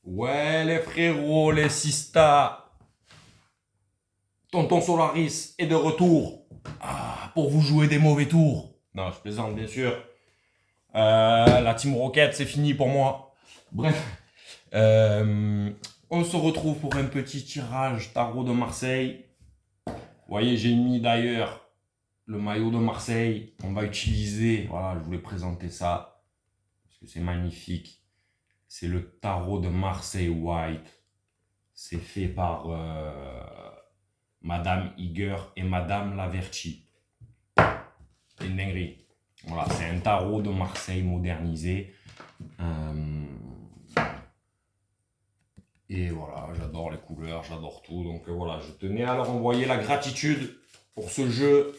Ouais, les frérots, les sistas, tonton Solaris est de retour. Ah, pour vous jouer des mauvais tours. Non, je plaisante, bien sûr. La Team Rocket, c'est fini pour moi. Bref, on se retrouve pour un petit tirage tarot de Marseille. Vous voyez, j'ai mis d'ailleurs le maillot de Marseille. On va utiliser, voilà, je voulais présenter ça parce que c'est magnifique. C'est le tarot de Marseille White. C'est fait par Madame Iger et Madame Laverty. C'est une dinguerie. Voilà, c'est un tarot de Marseille modernisé. Et voilà, j'adore les couleurs, j'adore tout. Donc voilà, je tenais à leur envoyer la gratitude pour ce jeu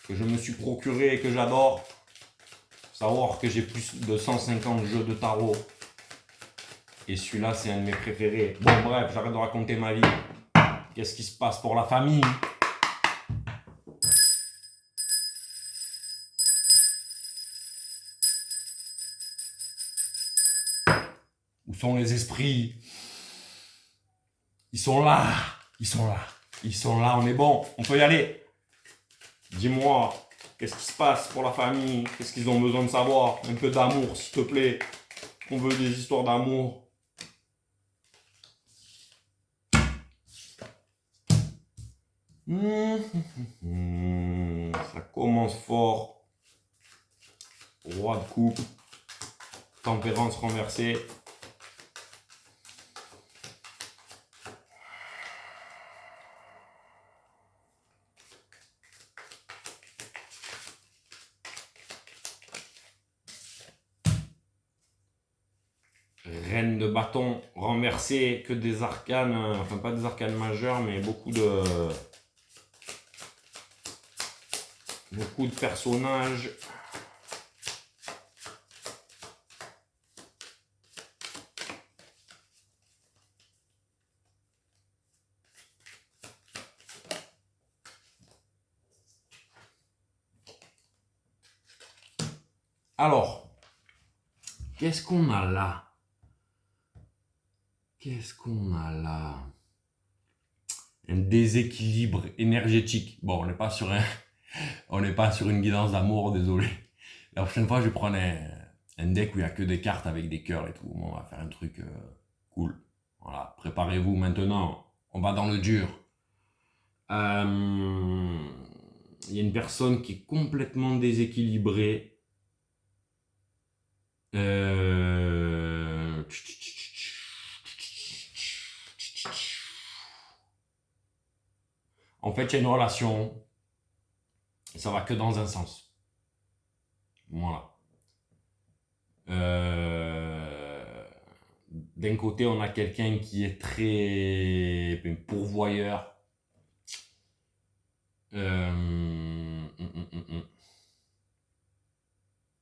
que je me suis procuré et que j'adore. Faut savoir que j'ai plus de 150 jeux de tarot. Et celui-là, c'est un de mes préférés. Bon, bref, j'arrête de raconter ma vie. Qu'est-ce qui se passe pour la famille? Où sont les esprits? Ils sont là. Ils sont là. Ils sont là, on est bon. On peut y aller. Dis-moi, qu'est-ce qui se passe pour la famille? Qu'est-ce qu'ils ont besoin de savoir? Un peu d'amour, s'il te plaît. On veut des histoires d'amour. Ça commence fort. Roi de coupe. Tempérance renversée. Reine de bâton renversée, que des arcanes, enfin pas des arcanes majeures, mais beaucoup de personnages. Alors, qu'est-ce qu'on a là? Qu'est-ce qu'on a là? Un déséquilibre énergétique. Bon, on n'est pas sur une guidance d'amour, désolé. La prochaine fois, je vais prendre un deck où il n'y a que des cartes avec des cœurs et tout. Bon, on va faire un truc cool. Voilà, préparez-vous maintenant. On va dans le dur. Il y a une personne qui est complètement déséquilibrée. En fait, il y a une relation. Ça va que dans un sens. Voilà. D'un côté, on a quelqu'un qui est très pourvoyeur.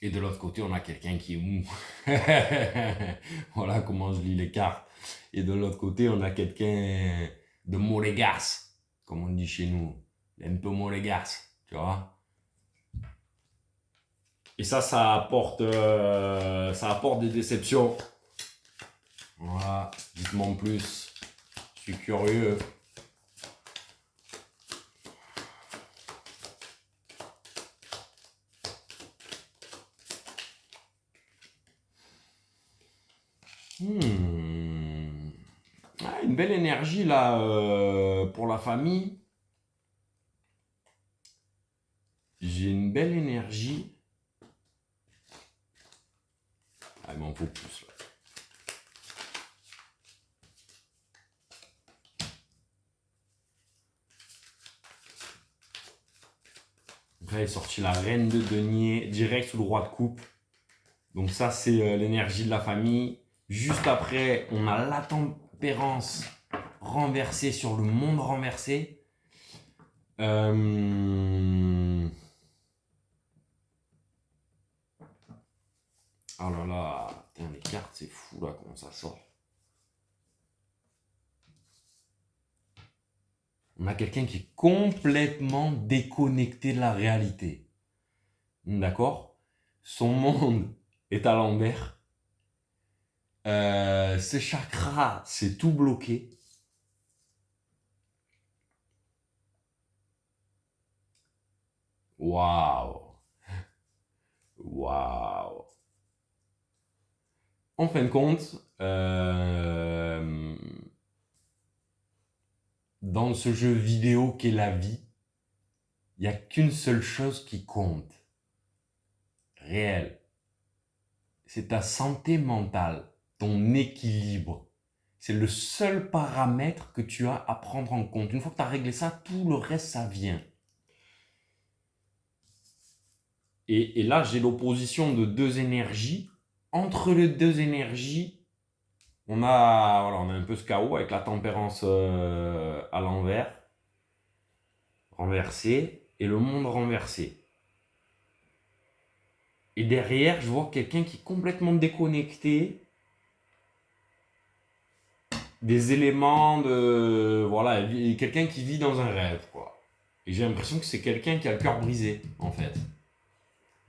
Et de l'autre côté, on a quelqu'un qui est mou. Voilà comment je lis les cartes. Et de l'autre côté, on a quelqu'un de monégasque, comme on dit chez nous. Il est un peu monégasque, tu vois. Et ça apporte des déceptions. Voilà, dites-moi en plus. Je suis curieux. Ah, une belle énergie là pour la famille. J'ai une belle énergie. Ah, il m'en faut plus là. Là est sorti la reine de denier direct sous le roi de coupe. Donc ça c'est l'énergie de la famille. Juste après, on a la tempérance renversée sur le monde renversé. Oh là là, putain, les cartes c'est fou là comment ça sort. On a quelqu'un qui est complètement déconnecté de la réalité. D'accord? Son monde est à l'envers. ce chakra, c'est tout bloqué. Waouh! Waouh! En fin de compte, dans ce jeu vidéo qu'est la vie, il n'y a qu'une seule chose qui compte, réelle. C'est ta santé mentale, ton équilibre. C'est le seul paramètre que tu as à prendre en compte. Une fois que tu as réglé ça, tout le reste, ça vient. Et là, j'ai l'opposition de deux énergies. Entre les deux énergies, on a un peu ce chaos avec la tempérance à l'envers, renversée, et le monde renversé. Et derrière, je vois quelqu'un qui est complètement déconnecté des éléments de... Voilà, quelqu'un qui vit dans un rêve, quoi. Et j'ai l'impression que c'est quelqu'un qui a le cœur brisé, en fait.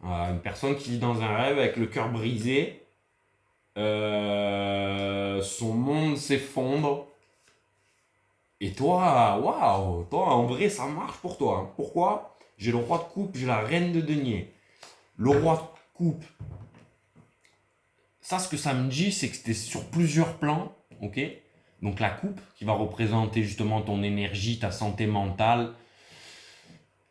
Une personne qui vit dans un rêve avec le cœur brisé. Son monde s'effondre. Et toi, waouh, toi, en vrai, ça marche pour toi. Hein. Pourquoi? J'ai le roi de coupe, j'ai la reine de denier. Le roi de coupe, ça, ce que ça me dit, c'est que c'était sur plusieurs plans, ok? Donc la coupe, qui va représenter justement ton énergie, ta santé mentale.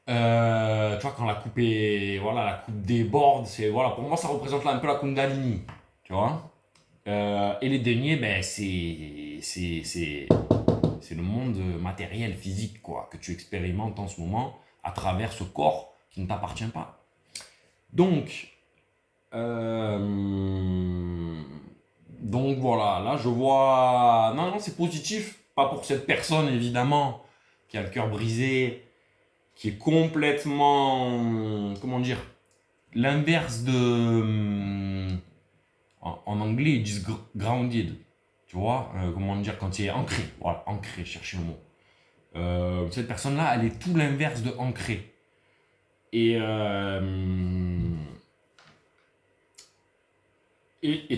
Tu vois, quand la coupe est, voilà, la coupe déborde, c'est, voilà, pour moi, ça représente là un peu la Kundalini, tu vois? Et les deniers, ben, c'est le monde matériel, physique, quoi, que tu expérimentes en ce moment à travers ce corps qui ne t'appartient pas. Donc voilà, là je vois... Non, c'est positif, pas pour cette personne évidemment, qui a le cœur brisé, qui est complètement... Comment dire? L'inverse de... En anglais, ils disent grounded. Tu vois, comment dire, quand il est ancré. Voilà, ancré, cherchez le mot. Cette personne-là, elle est tout l'inverse de ancré. Et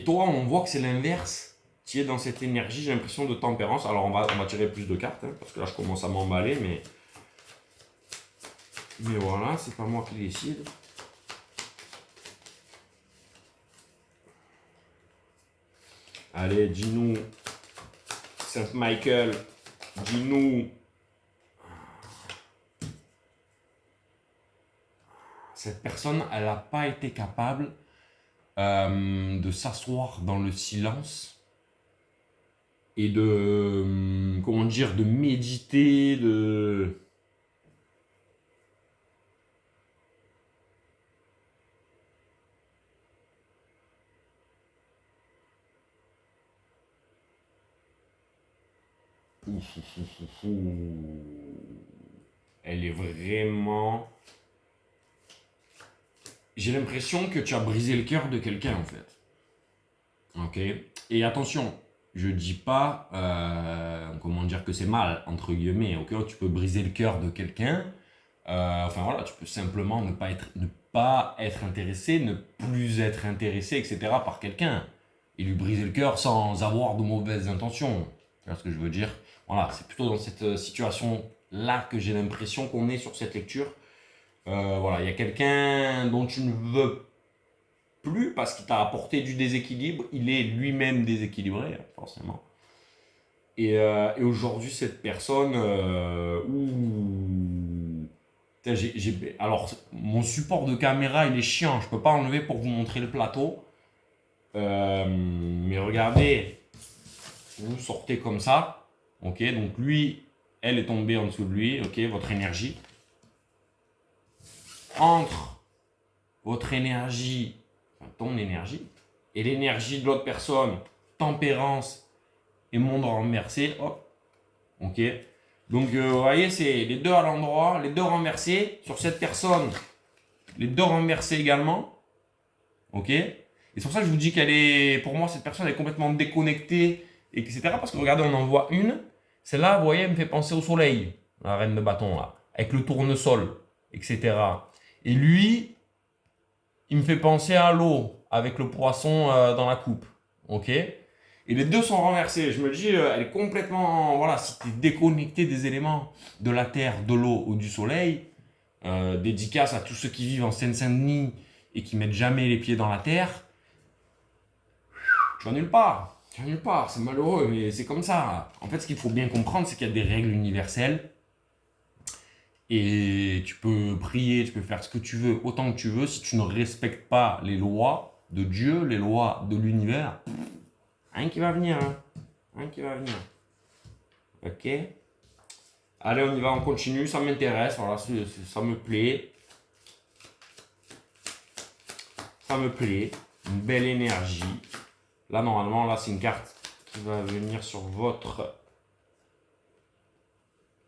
toi, on voit que c'est l'inverse. Tu es dans cette énergie, j'ai l'impression de tempérance. Alors, on va tirer plus de cartes, hein, parce que là, je commence à m'emballer, mais voilà, c'est pas moi qui décide. Allez, dis-nous, Saint Michael, dis-nous. Cette personne, elle n'a pas été capable de s'asseoir dans le silence et de, comment dire, de méditer, de... Elle est vraiment... J'ai l'impression que tu as brisé le cœur de quelqu'un, en fait. Ok? Et attention, je dis pas, comment dire, que c'est mal, entre guillemets. Ok? Tu peux briser le cœur de quelqu'un. Enfin voilà, tu peux simplement ne pas être intéressé, ne plus être intéressé, etc. par quelqu'un. Et lui briser le cœur sans avoir de mauvaises intentions. Tu vois ce que je veux dire? Voilà, c'est plutôt dans cette situation-là que j'ai l'impression qu'on est sur cette lecture. Voilà, il y a quelqu'un dont tu ne veux plus parce qu'il t'a apporté du déséquilibre. Il est lui-même déséquilibré, forcément. Et aujourd'hui, cette personne, alors, mon support de caméra, il est chiant. Je peux pas enlever pour vous montrer le plateau. Mais regardez, vous sortez comme ça. Ok, donc lui, elle est tombée en dessous de lui. Ok, votre énergie. Entre votre énergie, enfin, ton énergie, et l'énergie de l'autre personne, tempérance et monde renversé, hop, ok. Donc vous voyez, c'est les deux à l'endroit, les deux renversés sur cette personne, les deux renversés également, ok. Et c'est pour ça que je vous dis qu'elle est, pour moi, cette personne est complètement déconnectée, etc. Parce que regardez, on en voit une, celle-là, vous voyez, elle me fait penser au soleil, la reine de bâton là, avec le tournesol, etc. Et lui, il me fait penser à l'eau avec le poisson dans la coupe. Ok? Et les deux sont renversés. Je me dis, elle est complètement... Voilà, si tu es déconnecté des éléments de la terre, de l'eau ou du soleil, dédicace à tous ceux qui vivent en Seine-Saint-Denis et qui mettent jamais les pieds dans la terre, tu vas nulle part. Tu vas nulle part, c'est malheureux, mais c'est comme ça. En fait, ce qu'il faut bien comprendre, c'est qu'il y a des règles universelles. Et tu peux prier, tu peux faire ce que tu veux, autant que tu veux. Si tu ne respectes pas les lois de Dieu, les lois de l'univers, rien qui va venir. Hein. Rien qui va venir. Ok. Allez, on y va, on continue. Ça m'intéresse. Voilà, ça me plaît. Ça me plaît. Une belle énergie. Là, normalement, là, c'est une carte qui va venir sur votre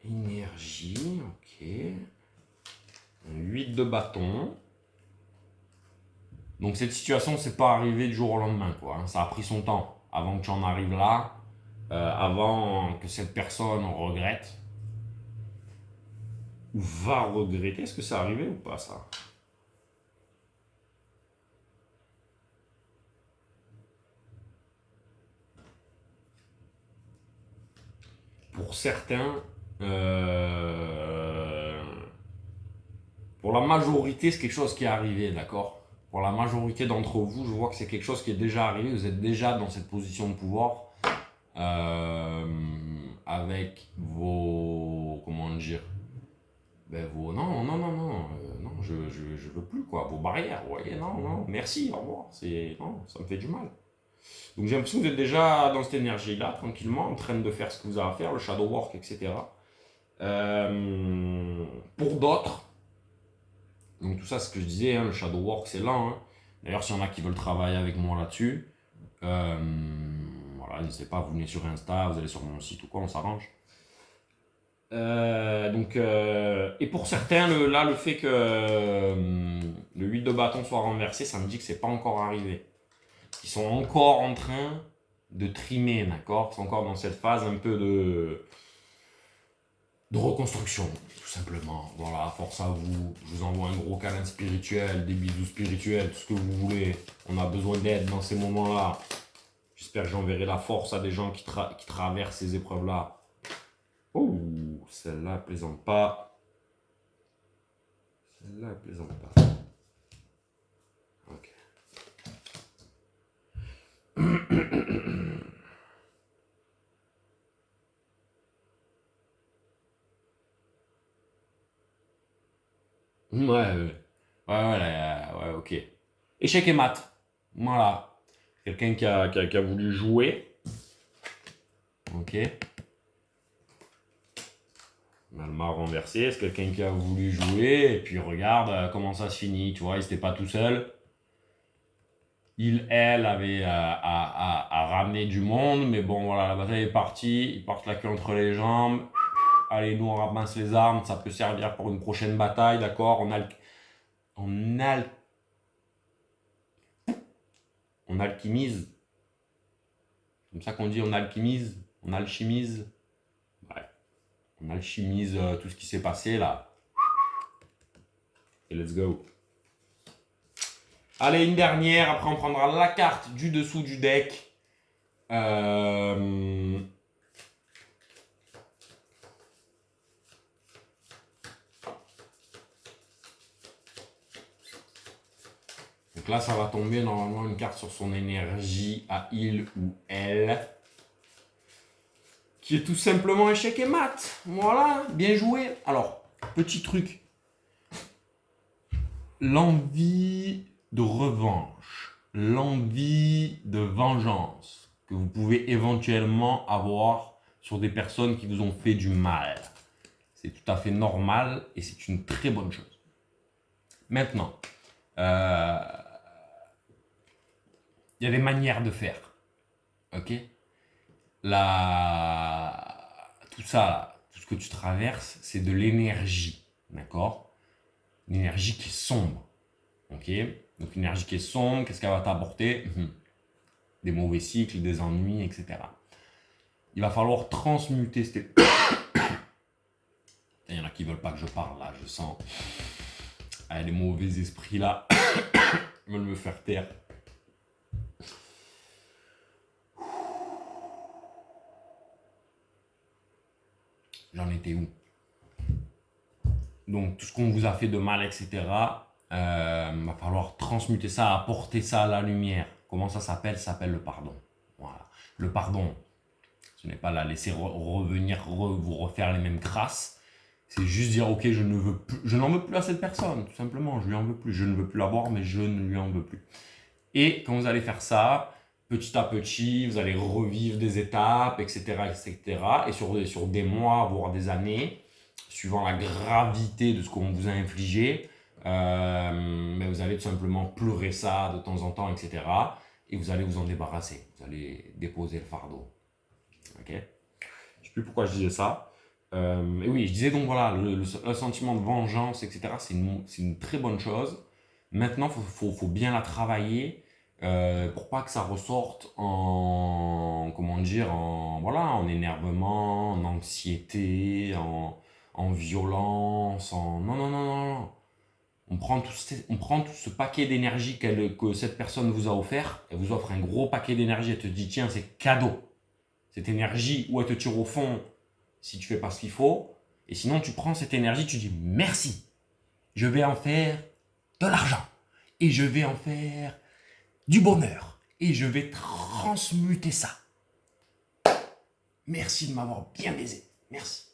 énergie. Ok. 8 de bâton. Donc, cette situation, c'est pas arrivé du jour au lendemain, quoi. Ça a pris son temps avant que tu en arrives là. Avant que cette personne regrette. Ou va regretter. Est-ce que c'est arrivé ou pas, ça? Pour certains, pour la majorité, c'est quelque chose qui est arrivé, d'accord? Pour la majorité d'entre vous, je vois que c'est quelque chose qui est déjà arrivé. Vous êtes déjà dans cette position de pouvoir avec vos... Comment dire? Ben vos... Non, non, non, non. Non, je veux plus, quoi. Vos barrières, vous voyez? Non, non, merci, au revoir. Non, ça me fait du mal. Donc j'ai l'impression que vous êtes déjà dans cette énergie-là, tranquillement, en train de faire ce que vous avez à faire, le shadow work, etc. Pour d'autres, donc tout ça, c'est ce que je disais, hein, le shadow work, c'est lent. Hein. D'ailleurs, s'il y en a qui veulent travailler avec moi là-dessus, voilà, n'hésitez pas, vous venez sur Insta, vous allez sur mon site ou quoi, on s'arrange. Et pour certains, le fait que le 8 de bâton soit renversé, ça me dit que c'est pas encore arrivé. Ils sont encore en train de trimer, d'accord? Ils sont encore dans cette phase un peu de reconstruction, tout simplement. Voilà, force à vous. Je vous envoie un gros câlin spirituel, des bisous spirituels, tout ce que vous voulez. On a besoin d'aide dans ces moments-là. J'espère que j'enverrai la force à des gens qui traversent ces épreuves-là. Oh, celle-là, elle plaisante pas. Celle-là, elle plaisante pas. Ok. Ouais, ok. Échec et mat. Voilà. Quelqu'un qui a voulu jouer. Ok. On a le mât renversé. C'est quelqu'un qui a voulu jouer. Et puis regarde comment ça se finit. Tu vois, il n'était pas tout seul. Elle avait à ramener du monde. Mais bon, voilà, la bataille est partie. Ils partent la queue entre les jambes. Allez, nous on ramasse les armes. Ça peut servir pour une prochaine bataille. D'accord? On alchimise. C'est comme ça qu'on dit, on alchimise. On alchimise. Ouais. On alchimise tout ce qui s'est passé là. Et let's go. Allez, une dernière. Après, on prendra la carte du dessous du deck. Donc là, ça va tomber normalement une carte sur son énergie à il ou elle. Qui est tout simplement échec et mat. Voilà, bien joué. Alors, petit truc. L'envie de revanche, l'envie de vengeance que vous pouvez éventuellement avoir sur des personnes qui vous ont fait du mal. C'est tout à fait normal et c'est une très bonne chose. Maintenant, il y a des manières de faire. Ok? Tout ça, tout ce que tu traverses, c'est de l'énergie. D'accord? Une énergie qui est sombre. Ok? Donc une énergie qui est sombre, qu'est-ce qu'elle va t'apporter? Des mauvais cycles, des ennuis, etc. Il va falloir transmuter ces... Il y en a qui veulent pas que je parle là, je sens. Les mauvais esprits là veulent me faire taire. J'en étais où? Donc, tout ce qu'on vous a fait de mal, etc., va falloir transmuter ça, apporter ça à la lumière. Comment ça s'appelle? Ça s'appelle le pardon. Voilà. Le pardon, ce n'est pas la laisser revenir, vous refaire les mêmes crasses. C'est juste dire, ok, je n'en veux plus à cette personne, tout simplement. Je lui en veux plus. Je ne veux plus la voir, mais je ne lui en veux plus. Et quand vous allez faire ça, petit à petit, vous allez revivre des étapes, etc., etc. Et sur des mois, voire des années, suivant la gravité de ce qu'on vous a infligé, mais vous allez tout simplement pleurer ça de temps en temps, etc. Et vous allez vous en débarrasser. Vous allez déposer le fardeau. Ok? Je ne sais plus pourquoi je disais ça. Et oui, je disais donc voilà, le sentiment de vengeance, etc., c'est une très bonne chose. Maintenant, faut bien la travailler pour pas que ça ressorte comment dire, en énervement, en anxiété, en violence, non, non, non, non, non. On prend tout ce paquet d'énergie que cette personne vous a offert, elle vous offre un gros paquet d'énergie, elle te dit tiens, c'est cadeau. Cette énergie, ou elle te tire au fond si tu fais pas ce qu'il faut, et sinon tu prends cette énergie, tu dis merci, je vais en faire de l'argent, et je vais en faire du bonheur, et je vais transmuter ça. Merci de m'avoir bien baisé, merci.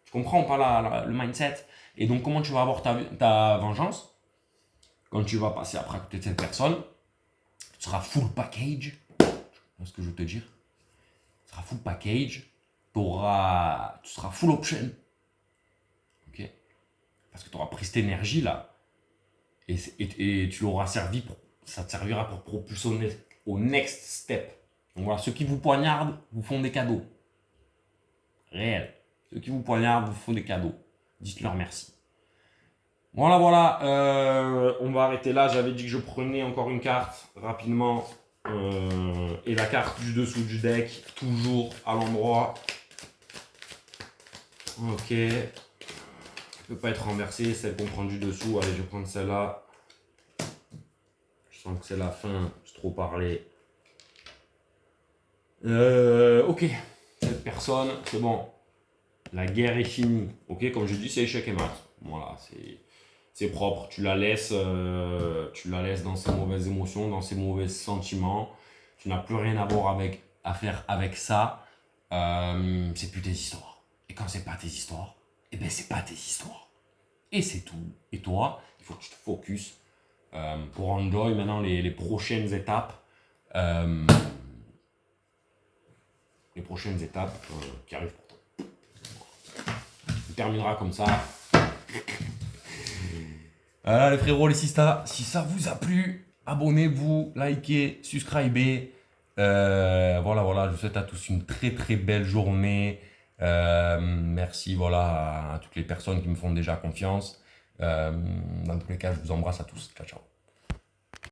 Tu comprends pas le mindset? Et donc comment tu vas avoir ta vengeance? Quand tu vas passer après à côté de cette personne, tu seras full package, c'est ce que je veux te dire. Tu seras full package, tu seras full option. Ok? Parce que tu auras pris cette énergie là et tu l'auras servi ça te servira pour propulser au next step. Donc voilà, ceux qui vous poignardent vous font des cadeaux. Réel. Ceux qui vous poignardent vous font des cadeaux. Dites-leur merci. Voilà. On va arrêter là. J'avais dit que je prenais encore une carte rapidement. Et la carte du dessous du deck, toujours à l'endroit. Ok. Elle ne peut pas être renversée, celle qu'on prend du dessous. Allez, je vais prendre celle-là. Je sens que c'est la fin, j'ai trop parlé. Ok. Cette personne, c'est bon. La guerre est finie. Ok, comme je dis, c'est échec et mat. Voilà, c'est propre. Tu la laisses dans ses mauvaises émotions, dans ses mauvais sentiments. Tu n'as plus rien à faire avec ça. C'est plus tes histoires. Et quand c'est pas tes histoires, eh ben c'est pas tes histoires. Et c'est tout. Et toi, il faut que tu te focuses pour enjoy maintenant les prochaines étapes. Les prochaines étapes qui arrivent pour toi. On terminera comme ça. Voilà les frérots, les sistas, si ça vous a plu, abonnez-vous, likez, subscribez. Voilà, je vous souhaite à tous une très très belle journée. Merci à toutes les personnes qui me font déjà confiance. Dans tous les cas, je vous embrasse à tous. Ciao, ciao.